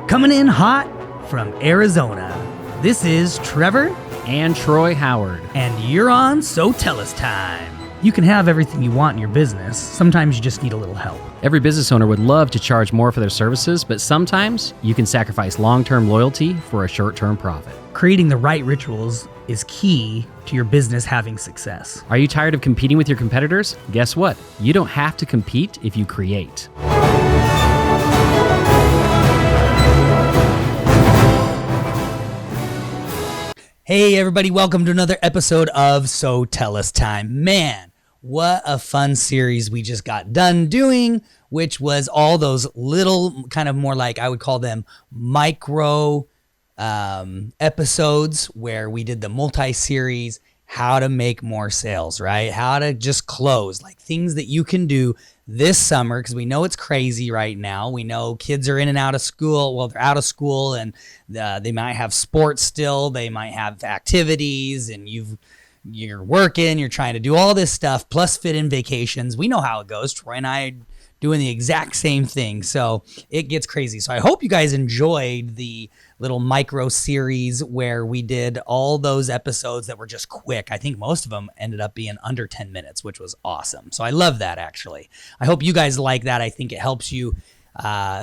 Coming in hot from Arizona, this is Trevor and Troy Howard. And you're on So Tell Us Time. You can have everything you want in your business. Sometimes you just need a little help. Every business owner would love to charge more for their services, but sometimes you can sacrifice long-term loyalty for a short-term profit. Creating the right rituals is key to your business having success. Are you tired of competing with your competitors? Guess what? You don't have to compete if you create. Hey everybody, welcome to another episode of So Tell Us Time. Man, what a fun series we just got done doing, which was all those little kind of more like I would call them micro episodes where we did the multi-series, how to make more sales, right? How to just close, like things that you can do this summer, because we know it's crazy right now. We know kids are in and out of school. Well, they're out of school and they might have sports still. They might have activities and you're working, you're trying to do all this stuff, plus fit in vacations. We know how it goes. Troy and I doing the exact same thing. So it gets crazy. So I hope you guys enjoyed the little micro series where we did all those episodes that were just quick. I think most of them ended up being under 10 minutes, which was awesome. So I love that, actually. I hope you guys like that. I think it helps you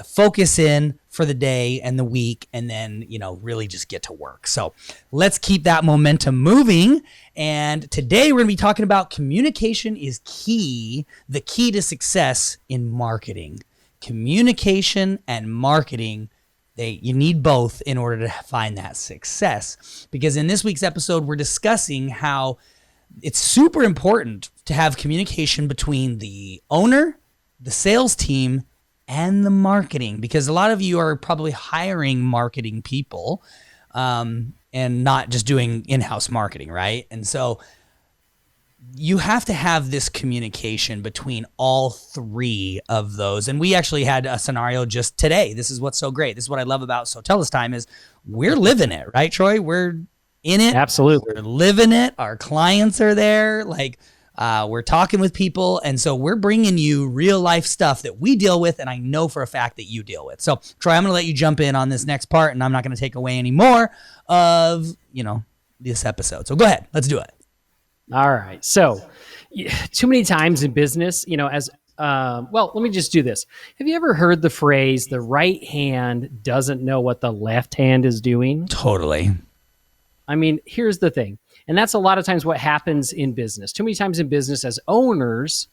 focus in for the day and the week and then, really just get to work. So let's keep that momentum moving. And today we're going to be talking about communication is key, the key to success in marketing. Communication and marketing, you need both in order to find that success. Because in this week's episode, we're discussing how it's super important to have communication between the owner, the sales team, and the marketing, because a lot of you are probably hiring marketing people and not just doing in-house marketing, right? And so you have to have this communication between all three of those. And we actually had a scenario just today. This is what's so great. This is what I love about So Tell Us Time is we're living it, right, Troy? We're in it. Absolutely. We're living it. Our clients are there. We're talking with people, and so we're bringing you real life stuff that we deal with, and I know for a fact that you deal with. So, Troy, I'm going to let you jump in on this next part, and I'm not going to take away any more of, this episode. So go ahead. Let's do it. All right. So too many times in business, let me just do this. Have you ever heard the phrase, the right hand doesn't know what the left hand is doing? Totally. I mean, here's the thing. And that's a lot of times what happens in business. Too many times in business as owners,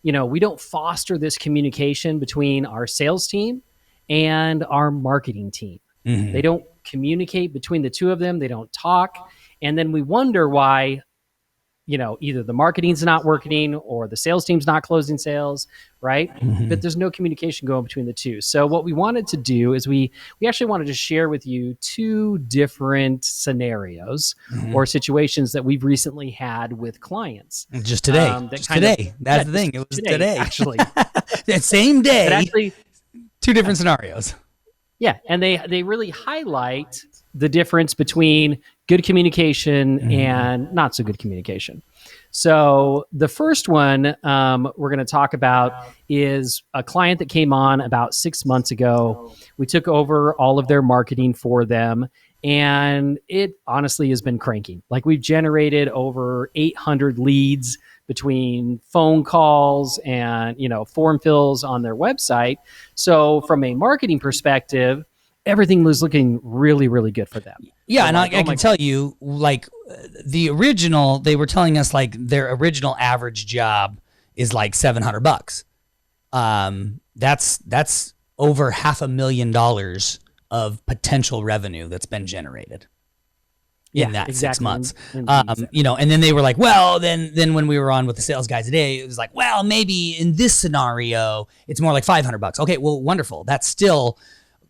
we don't foster this communication between our sales team and our marketing team. Mm-hmm. They don't communicate between the two of them. They don't talk. And then we wonder why, either the marketing's not working or the sales team's not closing sales, right? Mm-hmm. But there's no communication going between the two. So what we wanted to do is we actually wanted to share with you two different scenarios or situations that we've recently had with clients. Just today. That's the thing. It was today. Actually. That same day. Actually, two different scenarios. Yeah. And they really highlight the difference between good communication and not so good communication. So the first one we're going to talk about is a client that came on about 6 months ago. We took over all of their marketing for them, and it honestly has been cranking. Like, we've generated over 800 leads between phone calls and, form fills on their website. So from a marketing perspective, everything was looking really, really good for them. Yeah, so and I can tell you, the original, they were telling us their original average job is $700. That's over $500,000 of potential revenue that's been generated in that 6 months. And then they were like, well, then when we were on with the sales guy today, it was like, well, maybe in this scenario, it's more like $500. Okay, well, wonderful. That's still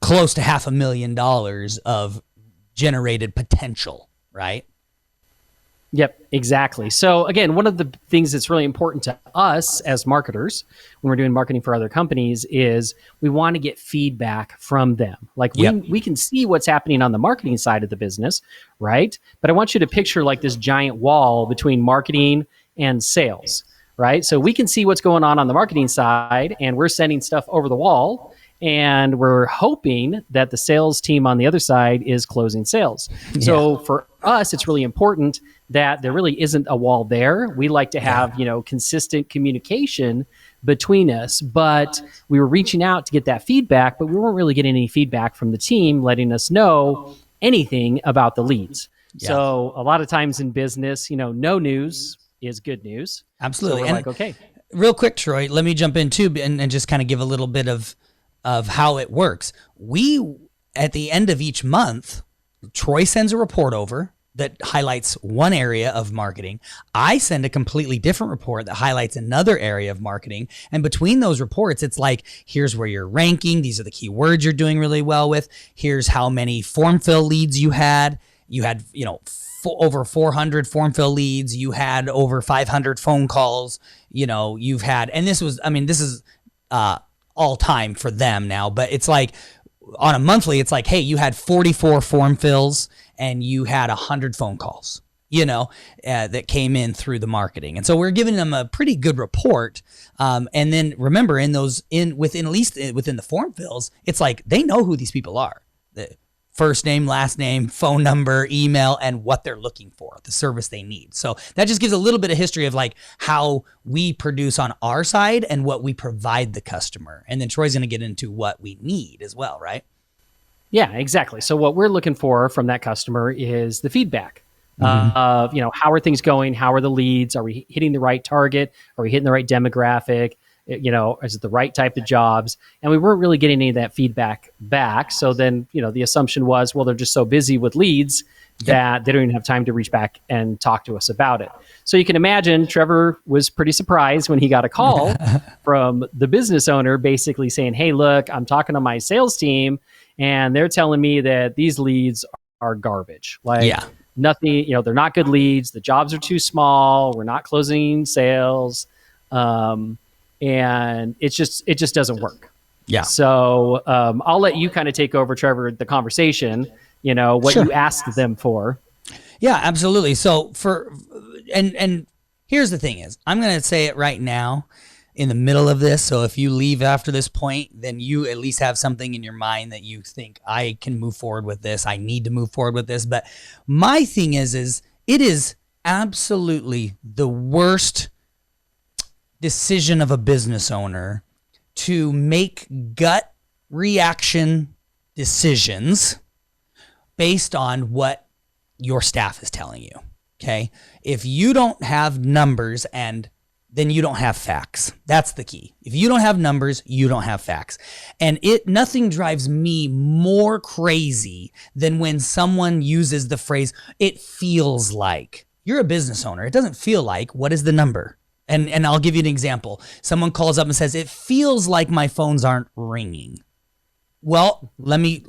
close to $500,000 of generated potential, right? Yep, exactly. So again, one of the things that's really important to us as marketers when we're doing marketing for other companies is we want to get feedback from them. We can see what's happening on the marketing side of the business, right? But I want you to picture this giant wall between marketing and sales, right? So we can see what's going on the marketing side, and we're sending stuff over the wall. And we're hoping that the sales team on the other side is closing sales. So for us, it's really important that there really isn't a wall there. We like to have, consistent communication between us, but we were reaching out to get that feedback, but we weren't really getting any feedback from the team letting us know anything about the leads. Yeah. So a lot of times in business, no news is good news. Absolutely. So we're like, okay. Real quick, Troy, let me jump in too and just kind of give a little bit of how it works. We, at the end of each month, Troy sends a report over that highlights one area of marketing. I send a completely different report that highlights another area of marketing. And between those reports, it's like, here's where you're ranking. These are the key words you're doing really well with. Here's how many form fill leads you had. You had, over 400 form fill leads. You had over 500 phone calls. You've had, and this is all time for them now, but it's like on a monthly, it's like, hey, you had 44 form fills and you had 100 phone calls, that came in through the marketing. And so we're giving them a pretty good report. And then remember within the form fills, it's like, they know who these people are. First name, last name, phone number, email, and what they're looking for, the service they need. So that just gives a little bit of history of like how we produce on our side and what we provide the customer. And then Troy's going to get into what we need as well, right? Yeah, exactly. So what we're looking for from that customer is the feedback of, how are things going? How are the leads? Are we hitting the right target? Are we hitting the right demographic? Is it the right type of jobs? And we weren't really getting any of that feedback back. So then, the assumption was, well, they're just so busy with leads that they don't even have time to reach back and talk to us about it. So you can imagine Trevor was pretty surprised when he got a call from the business owner basically saying, hey, look, I'm talking to my sales team and they're telling me that these leads are garbage. Nothing, they're not good leads. The jobs are too small. We're not closing sales. And it just doesn't work. Yeah. So I'll let you kind of take over, Trevor, the conversation, what Sure. you asked them for. Yeah, absolutely. So and here's the thing is, I'm going to say it right now in the middle of this. So if you leave after this point, then you at least have something in your mind that you think, I can move forward with this. I need to move forward with this. But my thing is it is absolutely the worst decision of a business owner to make gut reaction decisions based on what your staff is telling you. Okay. If you don't have numbers, and then you don't have facts. That's the key. If you don't have numbers, you don't have facts. And nothing drives me more crazy than when someone uses the phrase, it feels like. You're a business owner. It doesn't feel like. What is the number? And I'll give you an example. Someone calls up and says, it feels like my phones aren't ringing. Well,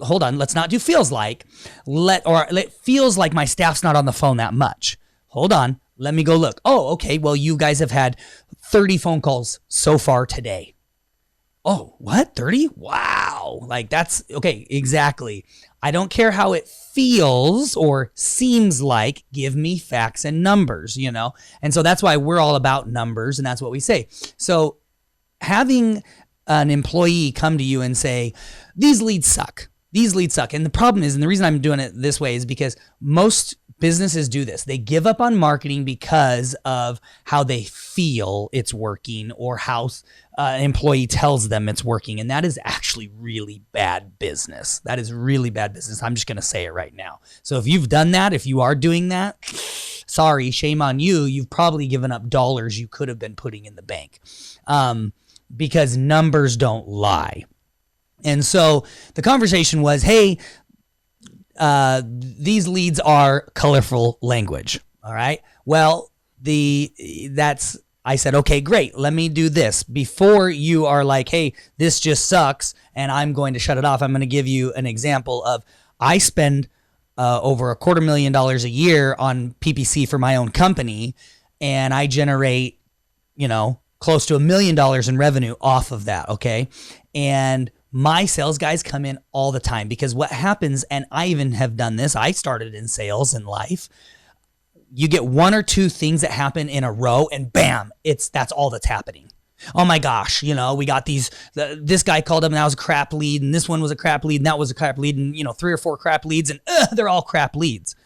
hold on. Let's not do feels like. It feels like my staff's not on the phone that much. Hold on. Let me go look. Oh, okay. Well, you guys have had 30 phone calls so far today. Oh, what? 30? Wow. Like that's okay. Exactly. I don't care how it feels or seems like, give me facts and numbers, And so that's why we're all about numbers, and that's what we say. So having an employee come to you and say, these leads suck. And the problem is, and the reason I'm doing it this way is because most businesses do this. They give up on marketing because of how they feel it's working or how an employee tells them it's working. And that is actually really bad business. That is really bad business. I'm just going to say it right now. So if you've done that, if you are doing that, sorry, shame on you. You've probably given up dollars you could have been putting in the bank because numbers don't lie. And so the conversation was, hey, these leads are colorful language. All right. Well, I said, okay, great. Let me do this before you are like, hey, this just sucks and I'm going to shut it off. I'm going to give you an example of I spend over $250,000 a year on PPC for my own company, and I generate, close to $1 million in revenue off of that. Okay. And my sales guys come in all the time because what happens, and I even have done this, I started in sales in life. You get one or two things that happen in a row and bam, that's all that's happening. Oh my gosh, we got this guy called up and that was a crap lead, and this one was a crap lead, and that was a crap lead, and 3 or 4 crap leads, and they're all crap leads.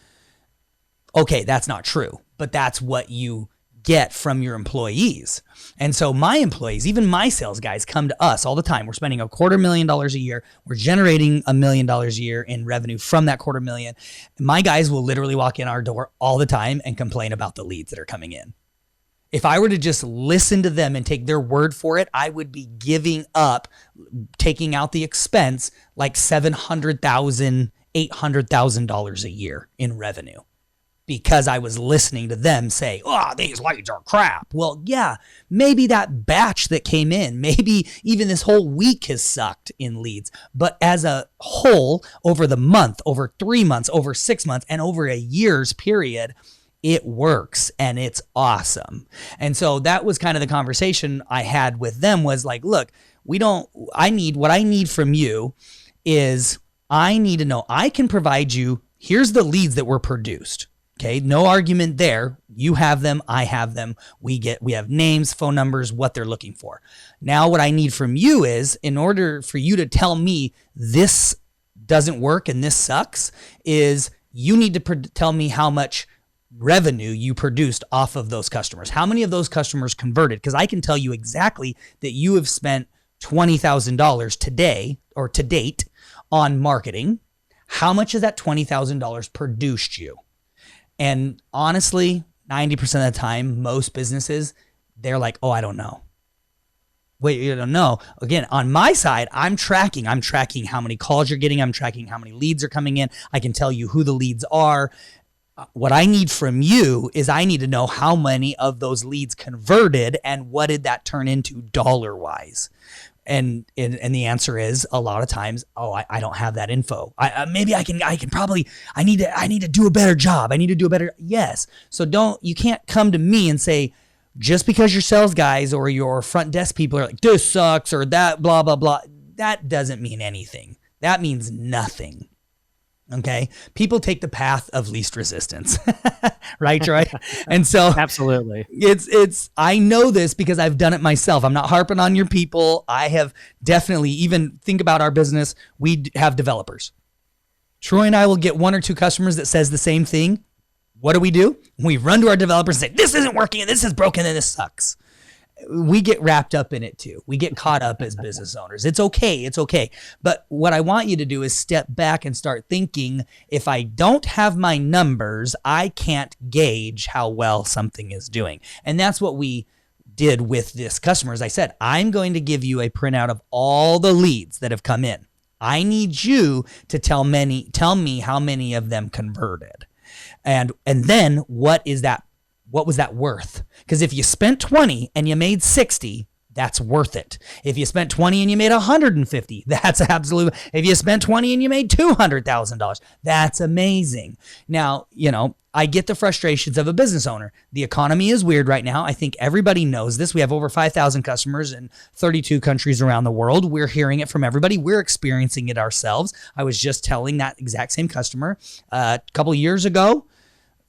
Okay, that's not true, but that's what you get from your employees. And so my employees, even my sales guys, come to us all the time. We're spending $250,000 a year. We're generating $1 million a year in revenue from that $250,000. My guys will literally walk in our door all the time and complain about the leads that are coming in. If I were to just listen to them and take their word for it, I would be giving up, taking out the expense, like $700,000, $800,000 a year in revenue, because I was listening to them say, oh, these leads are crap. Well, yeah, maybe that batch that came in, maybe even this whole week has sucked in leads. But as a whole, over the month, over 3 months, over 6 months, and over a year's period, it works and it's awesome. And so that was kind of the conversation I had with them, was like, look, what I need from you is, I need to know I can provide you, here's the leads that were produced. Okay, no argument there. You have them, I have them. We have names, phone numbers, what they're looking for. Now what I need from you is, in order for you to tell me this doesn't work and this sucks, is you need to tell me how much revenue you produced off of those customers. How many of those customers converted? Because I can tell you exactly that you have spent $20,000 today or to date on marketing. How much of that $20,000 produced you? And honestly, 90% of the time, most businesses, they're like, oh, I don't know. Wait, you don't know? Again, on my side, I'm tracking how many calls you're getting. I'm tracking how many leads are coming in. I can tell you who the leads are. What I need from you is, I need to know how many of those leads converted and what did that turn into dollar-wise. And the answer is, a lot of times, I don't have that info. Maybe I can probably, I need to do a better job. Yes. So you can't come to me and say, just because your sales guys or your front desk people are like, this sucks or that, blah, blah, blah. That doesn't mean anything. That means nothing. Okay. People take the path of least resistance, right, Troy? And so absolutely, I know this because I've done it myself. I'm not harping on your people. I have definitely, even think about our business. We have developers. Troy and I will get 1 or 2 customers that says the same thing. What do? We run to our developers and say, this isn't working and this is broken and this sucks. We get wrapped up in it too. We get caught up as business owners. It's okay. But what I want you to do is step back and start thinking, if I don't have my numbers, I can't gauge how well something is doing. And that's what we did with this customer. As I said, I'm going to give you a printout of all the leads that have come in. I need you to tell me how many of them converted. And then what was that worth? Because if you spent 20 and you made 60, that's worth it. If you spent 20 and you made 150, that's absolute. If you spent 20 and you made $200,000, that's amazing. Now, I get the frustrations of a business owner. The economy is weird right now. I think everybody knows this. We have over 5,000 customers in 32 countries around the world. We're hearing it from everybody. We're experiencing it ourselves. I was just telling that exact same customer a couple of years ago,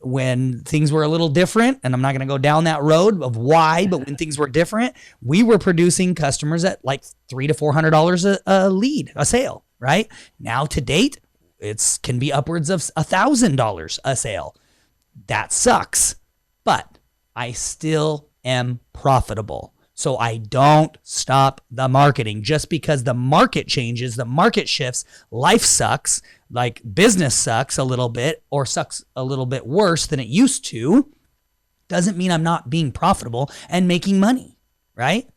when things were a little different, and I'm not going to go down that road of why, but when things were different, we were producing customers at like $300 to $400 a lead, a sale, right? Now to date, it can be upwards of $1,000 a sale. That sucks, but I still am profitable. So I don't stop the marketing. Just because the market changes, the market shifts, life sucks, like business sucks a little bit or sucks a little bit worse than it used to, doesn't mean I'm not being profitable and making money, right?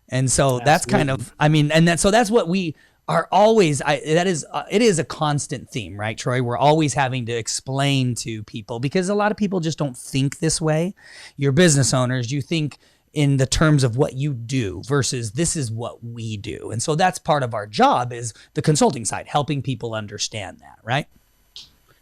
And so that's kind of, that's what we are always, it is a constant theme, right, Troy? We're always having to explain to people, because a lot of people just don't think this way. You're business owners, you think in the terms of what you do versus this is what we do. And so that's part of our job, is the consulting side, helping people understand that, right?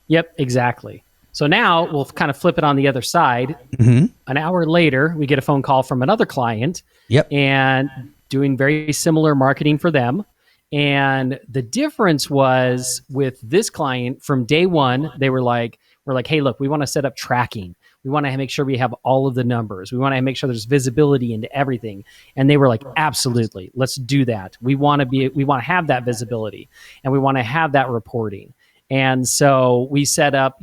Yep, exactly. So now we'll kind of flip it on the other side. Mm-hmm. An hour later, we get a phone call from another client. Yep. And doing very similar marketing for them. And the difference was, with this client, from day one, they were like, hey, look, we want to set up tracking. We want to make sure we have all of the numbers. We want to make sure there's visibility into everything. And they were like, absolutely, let's do that. We want to have that visibility, and we want to have that reporting. And so we set up,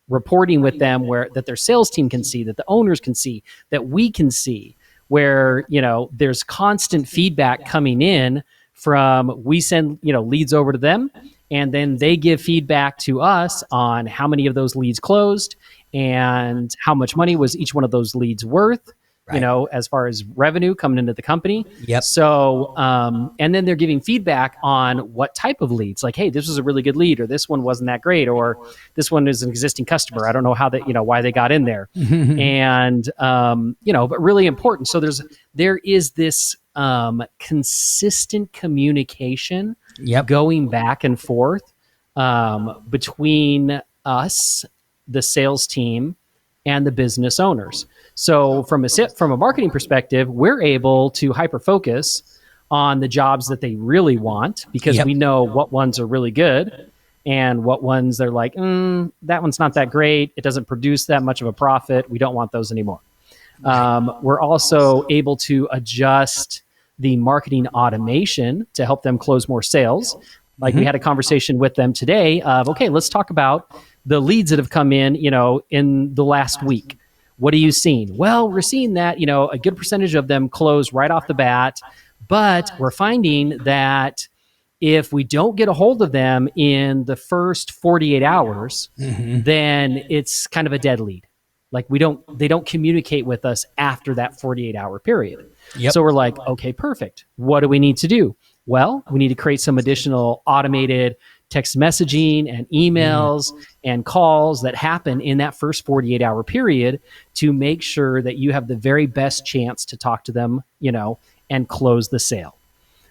reporting with them where that their sales team can see, that the owners can see, that we can see, where, there's constant feedback coming in from, we send, leads over to them, and then they give feedback to us on how many of those leads closed and how much money was each one of those leads worth, Right. As far as revenue coming into the company. Yep. So, and then they're giving feedback on what type of leads, like, hey, this was a really good lead, or this one wasn't that great, or this one is an existing customer. I don't know how that, why they got in there. And, but really important. So there is this consistent communication going back and forth between us, the sales team, and the business owners. So from a marketing perspective, we're able to hyper focus on the jobs that they really want, because we know what ones are really good and what ones they're like, that one's not that great. It doesn't produce that much of a profit. We don't want those anymore. We're also able to adjust the marketing automation to help them close more sales. Like we had a conversation with them today of, okay, let's talk about the leads that have come in, in the last week. What are you seeing? Well, we're seeing that, a good percentage of them close right off the bat, but we're finding that if we don't get a hold of them in the first 48 hours, then it's kind of a dead lead. Like they don't communicate with us after that 48-hour period. So we're like, okay, perfect. What do we need to do? Well, we need to create some additional automated text messaging and emails and calls that happen in that first 48-hour period to make sure that you have the very best chance to talk to them, and close the sale,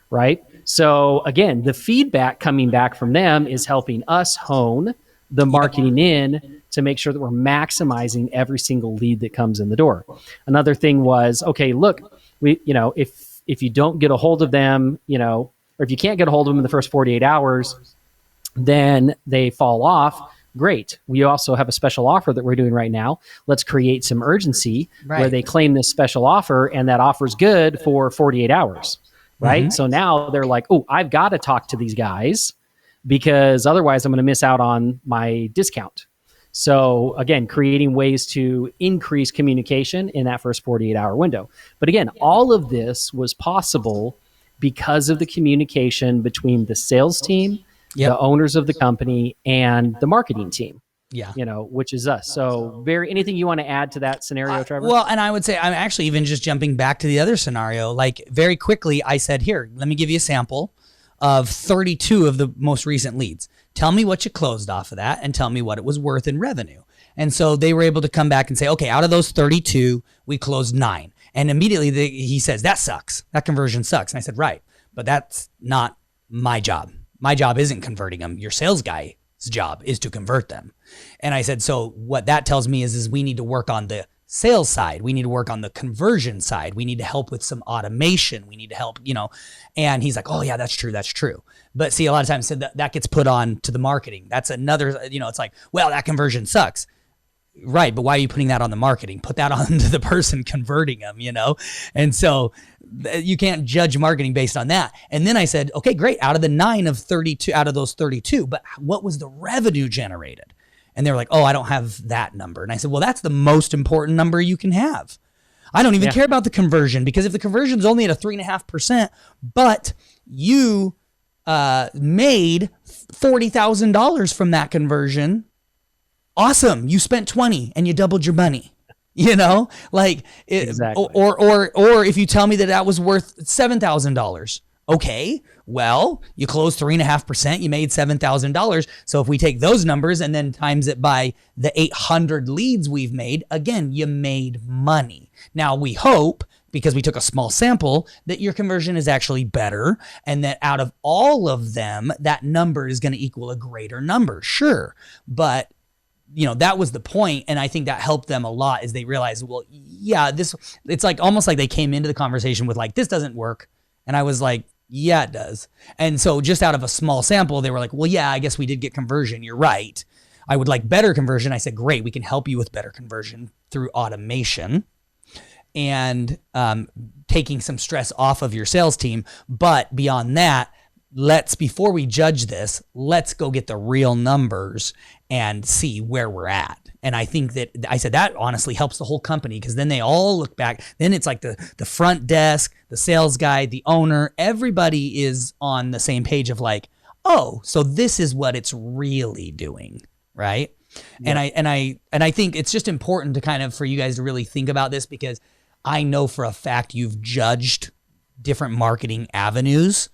right? So again, the feedback coming back from them is helping us hone the marketing in to make sure that we're maximizing every single lead that comes in the door. Another thing was, okay, look, if you don't get a hold of them, or if you can't get a hold of them in the first 48 hours, then they fall off. Great. We also have a special offer that we're doing right now. Let's create some urgency where they claim this special offer, and that offer's good for 48 hours, right? So now they're like, oh, I've got to talk to these guys because otherwise I'm going to miss out on my discount. So again, creating ways to increase communication in that first 48-hour window. But again, all of this was possible because of the communication between the sales team, the owners of the company, and the marketing team. Which is us. So anything you want to add to that scenario, Trevor? Well, and I would say I'm actually even just jumping back to the other scenario. Like very quickly, I said, here, let me give you a sample of 32 of the most recent leads. Tell me what you closed off of that and tell me what it was worth in revenue. And so they were able to come back and say, okay, out of those 32, we closed 9. And immediately he says, that sucks. That conversion sucks. And I said, right, but that's not my job. My job isn't converting them. Your sales guy's job is to convert them. And I said, so what that tells me is we need to work on the sales side. We need to work on the conversion side. We need to help with some automation. We need to help, and he's like, oh yeah, that's true. That's true. But see, a lot of times that gets put on to the marketing. That's another, it's like, well, that conversion sucks. Right. But why are you putting that on the marketing? Put that on to the person converting them, And so you can't judge marketing based on that. And then I said, okay, great. Out of the 9 of 32, out of those 32, but what was the revenue generated? And they were like, oh, I don't have that number. And I said, well, that's the most important number you can have. I don't even care about the conversion, because if the conversion is only at a 3.5%, but you made $40,000 from that conversion, awesome. You spent 20 and you doubled your money. Exactly. Or if you tell me that was worth $7,000, okay, well, you closed 3.5%, you made $7,000. So if we take those numbers and then times it by the 800 leads we've made, again, you made money. Now we hope, because we took a small sample, that your conversion is actually better, and that out of all of them, that number is going to equal a greater number. Sure. But that was the point. And I think that helped them a lot, as they realized, well, yeah, it's like almost like they came into the conversation with like, this doesn't work. And I was like, yeah, it does. And so just out of a small sample, they were like, well, yeah, I guess we did get conversion. You're right. I would like better conversion. I said, great, we can help you with better conversion through automation and taking some stress off of your sales team. But beyond that, before we judge this, let's go get the real numbers and see where we're at. And I think that I said that honestly helps the whole company, because then they all look back. Then it's like the front desk, the sales guy, the owner, everybody is on the same page of like, oh, so this is what it's really doing, right? Yeah. And I think it's just important to kind of for you guys to really think about this, because I know for a fact you've judged different marketing avenues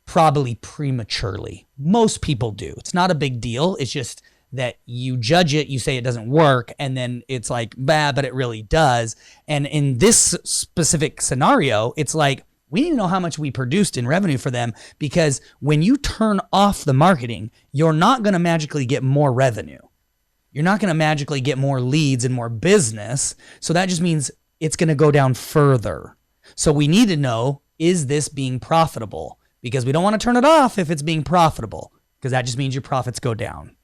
probably prematurely. Most people do. It's not a big deal. It's just that you judge it, you say it doesn't work, and then it's like, bah, but it really does. And in this specific scenario, it's like, we need to know how much we produced in revenue for them, because when you turn off the marketing, you're not going to magically get more revenue. You're not going to magically get more leads and more business. So that just means it's going to go down further. So we need to know, is this being profitable? Because we don't want to turn it off if it's being profitable, because that just means your profits go down.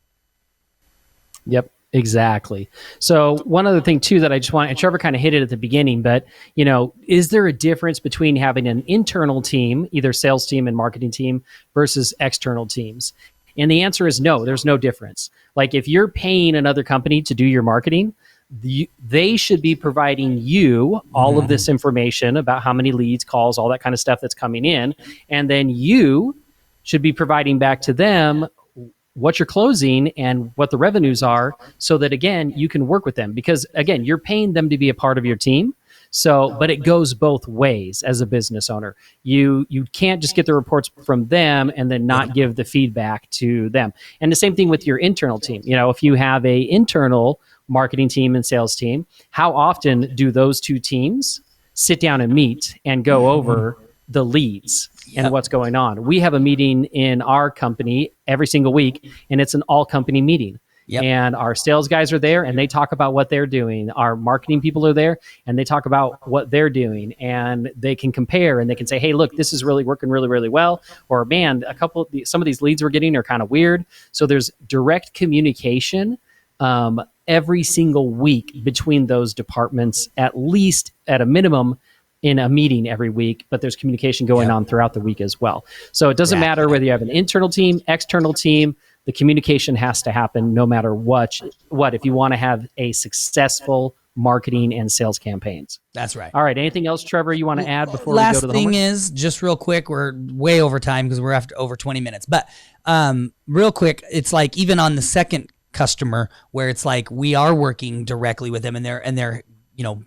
Yep, exactly. So one other thing too that I just want, and Trevor kind of hit it at the beginning, but is there a difference between having an internal team, either sales team and marketing team, versus external teams? And the answer is no, there's no difference. Like if you're paying another company to do your marketing, they should be providing you all of this information about how many leads, calls, all that kind of stuff that's coming in. And then you should be providing back to them what you're closing and what the revenues are, so that, again, you can work with them. Because, again, you're paying them to be a part of your team. So, but it goes both ways as a business owner. You can't just get the reports from them and then not give the feedback to them. And the same thing with your internal team. If you have a internal marketing team and sales team, how often do those two teams sit down and meet and go over the leads and what's going on? We have a meeting in our company every single week, and it's an all company meeting. Yep. And our sales guys are there and they talk about what they're doing. Our marketing people are there and they talk about what they're doing, and they can compare and they can say, hey, look, this is really working really, really well. Or, man, some of these leads we're getting are kind of weird. So there's direct communication every single week between those departments, at least at a minimum in a meeting every week, but there's communication going on throughout the week as well. So it doesn't matter whether you have an internal team, external team, the communication has to happen no matter what if you want to have a successful marketing and sales campaigns. That's right. All right. Anything else, Trevor, you want to add before we go to the last thing homework? is, just real quick, we're way over time because we're after over 20 minutes. But real quick, it's like even on the second customer where it's like we are working directly with them and they're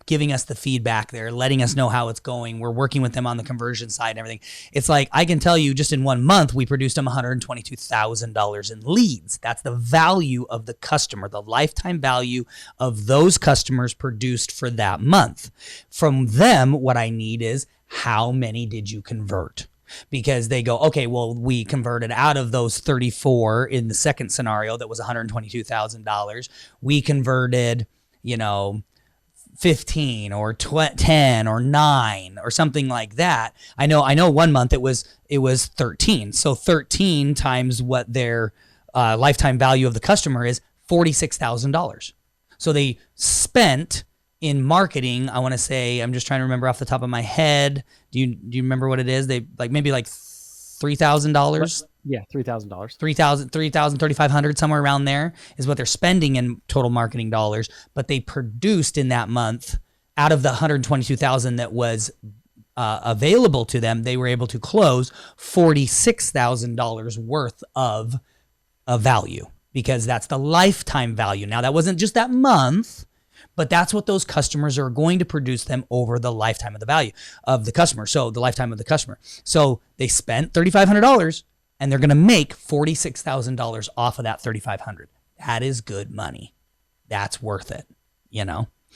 giving us the feedback. They're letting us know how it's going. We're working with them on the conversion side and everything. It's like, I can tell you just in 1 month, we produced them $122,000 in leads. That's the value of the customer, the lifetime value of those customers produced for that month. From them, what I need is, how many did you convert? Because they go, okay, well, we converted out of those 34 in the second scenario that was $122,000. We converted, 15 or 10 or 9 or something like that. I know 1 month it was 13. So 13 times what their lifetime value of the customer is, $46,000. So they spent in marketing, I want to say, I'm just trying to remember off the top of my head. Do you remember what it is? They maybe $3,000. Yeah, $3,000. $3,000, $3,500, somewhere around there is what they're spending in total marketing dollars. But they produced in that month, out of the $122,000 that was available to them, they were able to close $46,000 worth of value, because that's the lifetime value. Now, that wasn't just that month, but that's what those customers are going to produce them over the lifetime of the value of the customer. So the lifetime of the customer. So they spent $3,500 and they're going to make $46,000 off of that $3,500. That is good money. That's worth it,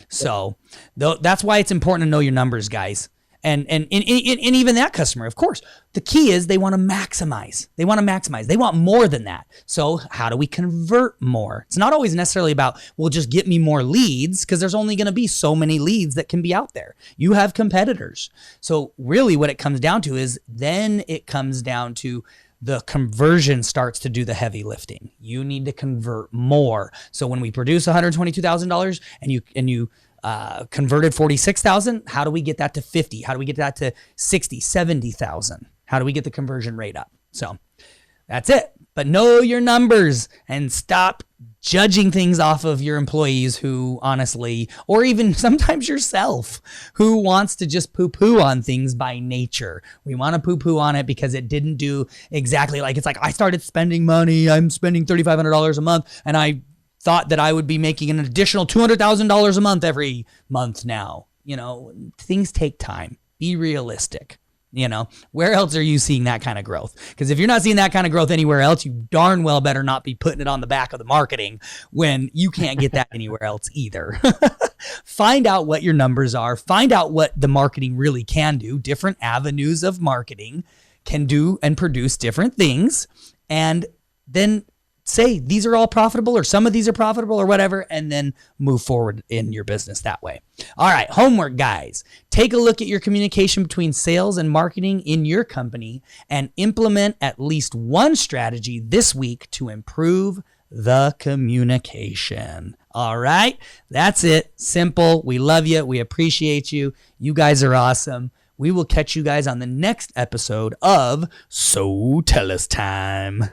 So that's why it's important to know your numbers, guys. And even that customer, of course, the key is they want to maximize. They want more than that. So how do we convert more? It's not always necessarily about, well, just get me more leads, because there's only going to be so many leads that can be out there. You have competitors. So really what it comes down to is, then it comes down to the conversion starts to do the heavy lifting. You need to convert more. So when we produce $122,000 and you converted 46,000, how do we get that to 50? How do we get that to 60, 70,000? How do we get the conversion rate up? So that's it. But know your numbers and stop judging things off of your employees who honestly, or even sometimes yourself, who wants to just poo-poo on things by nature. We want to poo-poo on it because it didn't do exactly like, it's like, I started spending money. I'm spending $3,500 a month. And I thought that I would be making an additional $200,000 a month every month now. You know, things take time. Be realistic. You know, where else are you seeing that kind of growth? Because if you're not seeing that kind of growth anywhere else, you darn well better not be putting it on the back of the marketing when you can't get that anywhere else either. Find out what your numbers are. Find out what the marketing really can do. Different avenues of marketing can do and produce different things. And then say these are all profitable or some of these are profitable or whatever, and then move forward in your business that way. All right, homework, guys. Take a look at your communication between sales and marketing in your company and implement at least one strategy this week to improve the communication. All right, that's it. Simple. We love you. We appreciate you. You guys are awesome. We will catch you guys on the next episode of So Tell Us Time.